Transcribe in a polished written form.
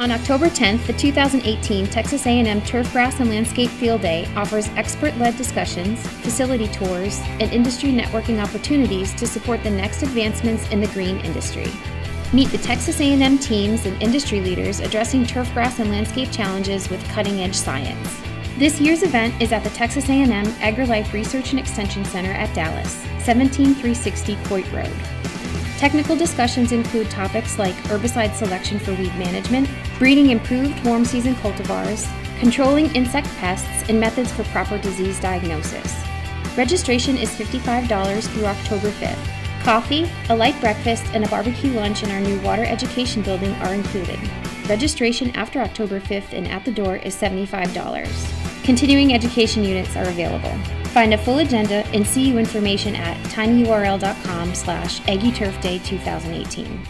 On October 10th, the 2018 Texas A&M Turfgrass and Landscape Field Day offers expert-led discussions, facility tours, and industry networking opportunities to support the next advancements in the green industry. Meet the Texas A&M teams and industry leaders addressing turfgrass and landscape challenges with cutting-edge science. This year's event is at the Texas A&M AgriLife Research and Extension Center at Dallas, 17360 Coit Road. Technical discussions include topics like herbicide selection for weed management, breeding improved warm season cultivars, controlling insect pests, and methods for proper disease diagnosis. Registration is $55 through October 5th. Coffee, a light breakfast, and a barbecue lunch in our new Water Education building are included. Registration after October 5th and at the door is $75. Continuing education units are available. Find a full agenda and CU information at tinyurl.com/AggieTurfDay 2018.